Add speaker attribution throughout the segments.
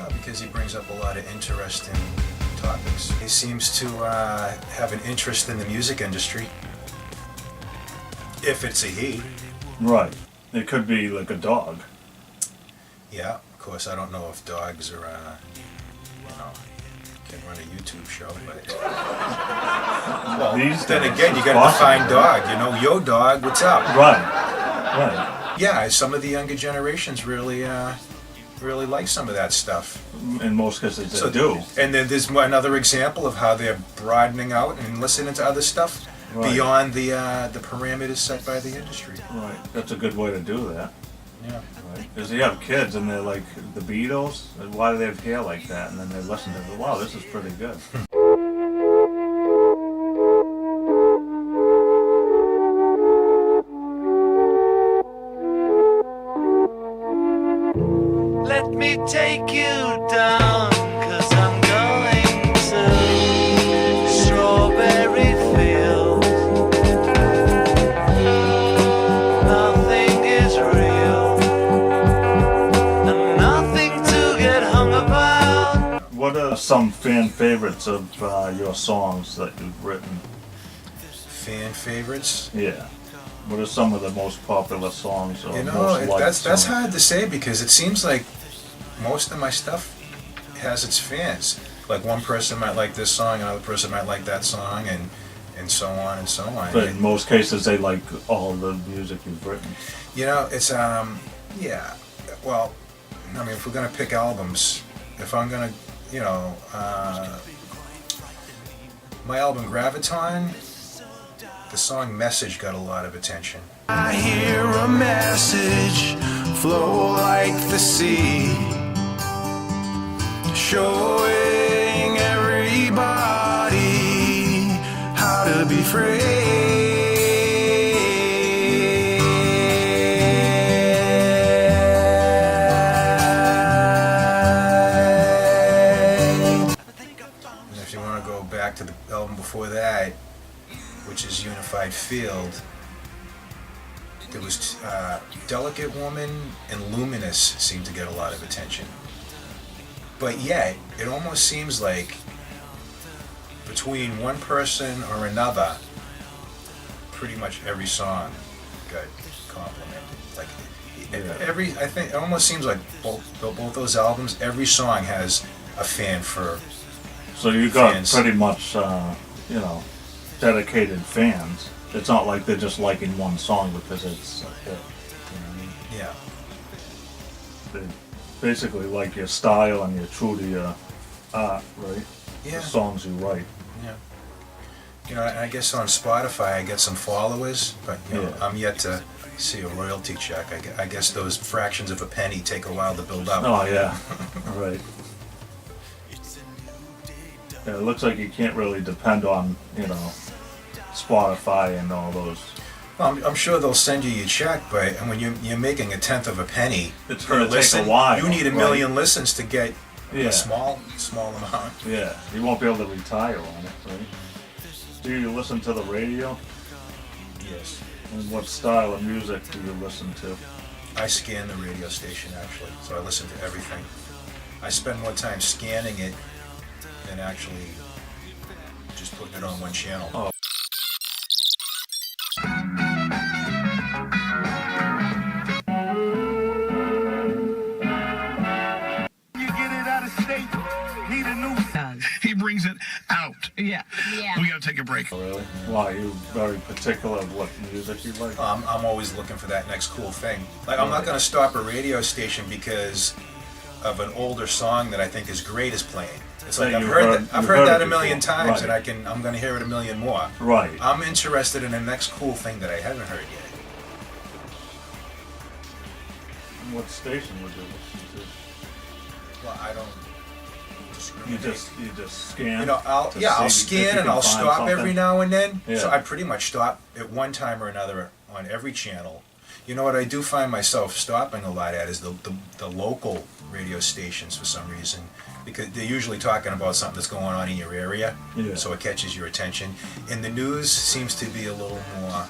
Speaker 1: Because he brings up a lot of interesting topics. He seems to have an interest in the music industry. If it's a he.
Speaker 2: Right. It could be like a dog.
Speaker 1: Yeah, of course, I don't know if dogs are, can run a YouTube show, but... well,
Speaker 2: These
Speaker 1: then
Speaker 2: days,
Speaker 1: again, you gotta define dog, yo dog, what's up?
Speaker 2: Right.
Speaker 1: Yeah, some of the younger generations really like some of that stuff.
Speaker 2: In most cases they do.
Speaker 1: And then there's another example of how they're broadening out and listening to other stuff beyond the parameters set by the industry.
Speaker 2: Right, that's a good way to do that.
Speaker 1: Yeah.
Speaker 2: Right. Because you have kids and they're like, the Beatles, why do they have hair like that? And then they listen to it, wow, this is pretty good.
Speaker 3: Let me take you down, 'cause I'm going to strawberry fields. Nothing is real, and nothing to get hung about.
Speaker 2: What are some fan favorites of your songs that you've written?
Speaker 1: Fan favorites?
Speaker 2: Yeah. What are some of the most popular songs or most liked
Speaker 1: that's
Speaker 2: songs?
Speaker 1: hard to say because it seems like most of my stuff has its fans. Like one person might like this song, another person might like that song, and so on and so on.
Speaker 2: But in most cases they like all the music you've written.
Speaker 1: It's yeah. Well, I mean, if we're gonna pick albums, if I'm gonna, my album Graviton, the song Message got a lot of attention.
Speaker 3: I hear a message flow like the sea, showing everybody how to be free.
Speaker 1: And if you want to go back to the album before that, which is Unified Field, there was Delicate Woman and Luminous seemed to get a lot of attention. But yet, it almost seems like between one person or another, pretty much every song got complimented. Like I think it almost seems like both those albums, every song has a fan for.
Speaker 2: So you got
Speaker 1: fans.
Speaker 2: pretty much, dedicated fans. It's not like they're just liking one song because it's a hit.
Speaker 1: Yeah.
Speaker 2: They basically like your style and you're true to your art, right?
Speaker 1: Yeah.
Speaker 2: The songs you write.
Speaker 1: Yeah. I guess on Spotify I get some followers, but I'm yet to see a royalty check. I guess those fractions of a penny take a while to build up.
Speaker 2: Oh yeah, right. Yeah, it looks like you can't really depend on, Spotify and all those.
Speaker 1: Well, I'm sure they'll send you your check, but when you're making a tenth of a penny
Speaker 2: It's
Speaker 1: per
Speaker 2: going to take
Speaker 1: listen,
Speaker 2: a while.
Speaker 1: you need a million listens to get
Speaker 2: Yeah.
Speaker 1: a small amount.
Speaker 2: Yeah, you won't be able to retire on it, right? Do you listen to the radio?
Speaker 1: Yes.
Speaker 2: And what style of music do you listen to?
Speaker 1: I scan the radio station actually, so I listen to everything. I spend more time scanning it than actually just putting it on one channel.
Speaker 2: Oh.
Speaker 4: He brings it out.
Speaker 5: Yeah.
Speaker 4: We gotta take a break.
Speaker 2: Oh, really? Why, you very particular of what music you like?
Speaker 1: I'm always looking for that next cool thing. Like, I'm not going to stop a radio station because of an older song that I think is great is playing. It's like
Speaker 2: That
Speaker 1: I've
Speaker 2: you've
Speaker 1: heard that
Speaker 2: it
Speaker 1: a million
Speaker 2: before.
Speaker 1: times,
Speaker 2: Right.
Speaker 1: and I'm going to hear it a million more.
Speaker 2: Right.
Speaker 1: I'm interested in the next cool thing that I haven't heard yet.
Speaker 2: What station would you listen
Speaker 1: Well, I don't
Speaker 2: to?
Speaker 1: discriminate.
Speaker 2: You just scan.
Speaker 1: I'll
Speaker 2: to
Speaker 1: I'll
Speaker 2: see if
Speaker 1: scan
Speaker 2: you
Speaker 1: and
Speaker 2: can
Speaker 1: I'll
Speaker 2: find
Speaker 1: stop
Speaker 2: something.
Speaker 1: every now and then.
Speaker 2: Yeah.
Speaker 1: So I pretty much stop at one time or another on every channel. You know what I do find myself stopping a lot at is the local radio stations for some reason, because they're usually talking about something that's going on in your area,
Speaker 2: Yeah.
Speaker 1: so it catches your attention. And the news seems to be a little more,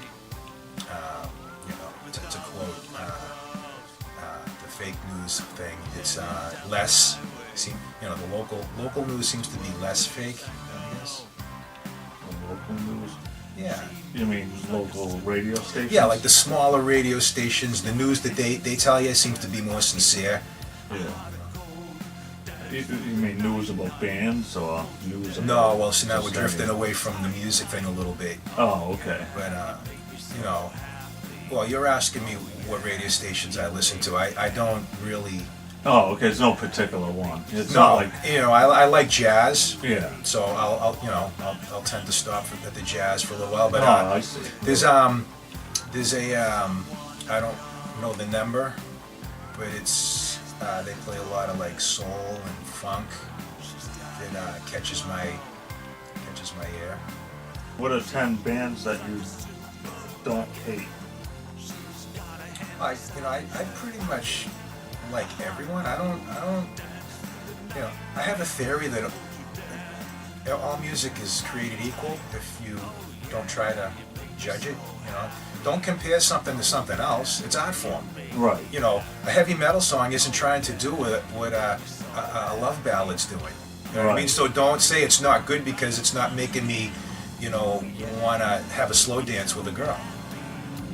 Speaker 1: to quote the fake news thing, it's less See, you know, the local news seems to be less fake, I guess.
Speaker 2: The local news.
Speaker 1: Yeah.
Speaker 2: You mean local radio stations?
Speaker 1: Yeah, like the smaller radio stations, the news that they tell you seems to be more sincere.
Speaker 2: Yeah. You mean news about bands or news about...
Speaker 1: No, well, so now we're
Speaker 2: just
Speaker 1: drifting
Speaker 2: anything?
Speaker 1: away from the music thing a little bit.
Speaker 2: Oh, okay.
Speaker 1: But, you know, well, you're asking me what radio stations I listen to. I don't really...
Speaker 2: Oh, okay. It's no particular one. It's
Speaker 1: No,
Speaker 2: not like...
Speaker 1: you know, I like jazz.
Speaker 2: Yeah.
Speaker 1: So I'll tend to stop at the jazz for a little while. But
Speaker 2: Oh, I see.
Speaker 1: there's a I don't know the number, but it's they play a lot of like soul and funk that catches my ear.
Speaker 2: What are 10 bands that you don't hate?
Speaker 1: I pretty much like everyone. I don't you know, I have a theory that all music is created equal if you don't try to judge it, you know. Don't compare something to something else. It's art form.
Speaker 2: Right.
Speaker 1: You know, a heavy metal song isn't trying to do what a love ballad's doing. You know what I mean?
Speaker 2: Right.
Speaker 1: So don't say it's not good because it's not making me, you know, want to have a slow dance with a girl.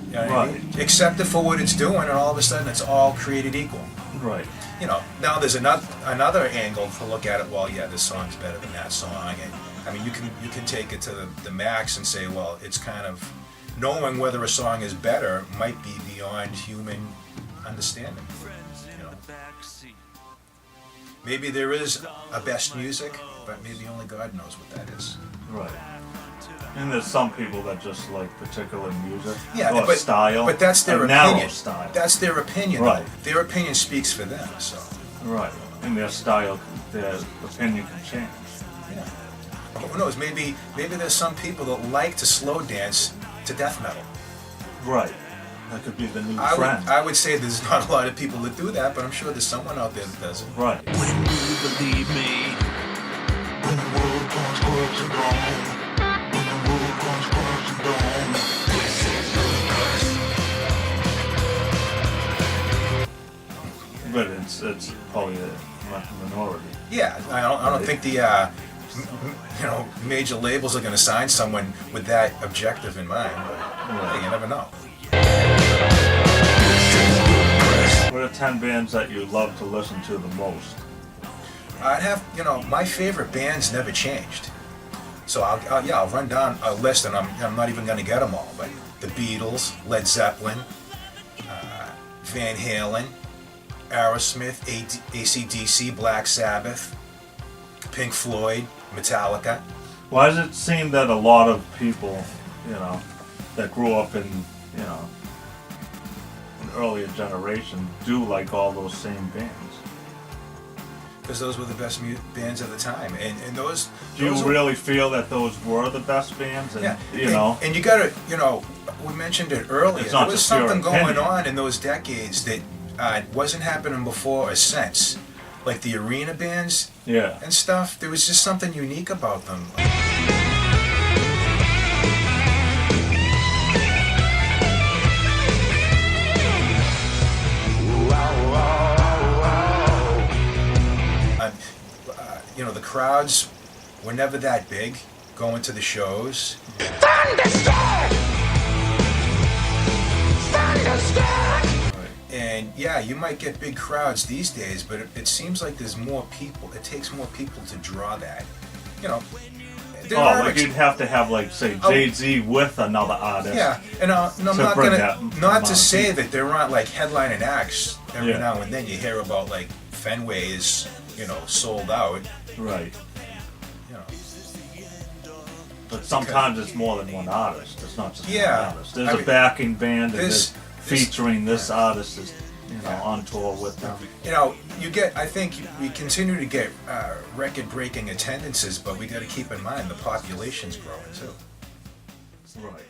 Speaker 1: You know what I mean?
Speaker 2: Right.
Speaker 1: Accept it for what it's doing, and all of a sudden it's all created equal.
Speaker 2: Right.
Speaker 1: You know, now there's another angle to look at it. Well, yeah, this song's better than that song, and I mean, you can take it to the max and say, well, it's kind of knowing whether a song is better might be beyond human understanding. You know, maybe there is a best music, but maybe only God knows what that is.
Speaker 2: Right. And there's some people that just like particular music
Speaker 1: Yeah,
Speaker 2: or
Speaker 1: but
Speaker 2: style.
Speaker 1: But that's their
Speaker 2: a narrow
Speaker 1: opinion.
Speaker 2: style.
Speaker 1: That's their opinion.
Speaker 2: Right.
Speaker 1: Though. Their opinion speaks for them. So.
Speaker 2: Right. And their style, their opinion can change.
Speaker 1: Yeah. Who knows? Maybe there's some people that like to slow dance to death metal.
Speaker 2: Right. That could be the new
Speaker 1: I
Speaker 2: trend.
Speaker 1: would say there's not a lot of people that do that, but I'm sure there's someone out there that does it.
Speaker 2: Right.
Speaker 3: When you believe me, when the world comes crashing down, when the world comes crashing down, this is the curse.
Speaker 2: But it's probably a minority.
Speaker 1: Yeah, I don't think the major labels are going to sign someone with that objective in mind. But hey, you never know.
Speaker 2: What are 10 bands that you love to listen to the most?
Speaker 1: I'd have, my favorite bands never changed. So I'll run down a list, and I'm not even going to get them all. But the Beatles, Led Zeppelin, Van Halen, Aerosmith, AC/DC, Black Sabbath, Pink Floyd, Metallica.
Speaker 2: Why does it seem that a lot of people, that grew up in, an earlier generation do like all those same bands?
Speaker 1: Because those were the best bands of the time, and those.
Speaker 2: Do you really feel that those were the best bands? And,
Speaker 1: yeah, and you gotta, we mentioned it earlier.
Speaker 2: It's
Speaker 1: There
Speaker 2: not
Speaker 1: was
Speaker 2: just your
Speaker 1: something going
Speaker 2: opinion.
Speaker 1: on in those decades that wasn't happening before or since, like the arena bands
Speaker 2: Yeah.
Speaker 1: and stuff. There was just something unique about them. The crowds were never that big going to the shows. And yeah, you might get big crowds these days, but it seems like there's more people. It takes more people to draw that.
Speaker 2: You'd have to have, like, say, Jay-Z with another artist.
Speaker 1: Yeah, and I'm
Speaker 2: to
Speaker 1: not
Speaker 2: bring
Speaker 1: gonna
Speaker 2: that
Speaker 1: not
Speaker 2: amount
Speaker 1: to
Speaker 2: of
Speaker 1: say
Speaker 2: people.
Speaker 1: that there aren't like headlining acts every
Speaker 2: Yeah.
Speaker 1: now and then. You hear about like Fenway is sold out.
Speaker 2: Right.
Speaker 1: You know.
Speaker 2: But sometimes it's more than one artist. It's not just
Speaker 1: Yeah.
Speaker 2: one artist. There's
Speaker 1: I
Speaker 2: a
Speaker 1: mean,
Speaker 2: backing band and
Speaker 1: this-
Speaker 2: there's featuring this
Speaker 1: yeah.
Speaker 2: artist is,
Speaker 1: Yeah.
Speaker 2: on tour with them.
Speaker 1: I think we continue to get record-breaking attendances, but we got to keep in mind the population's growing too.
Speaker 2: Right.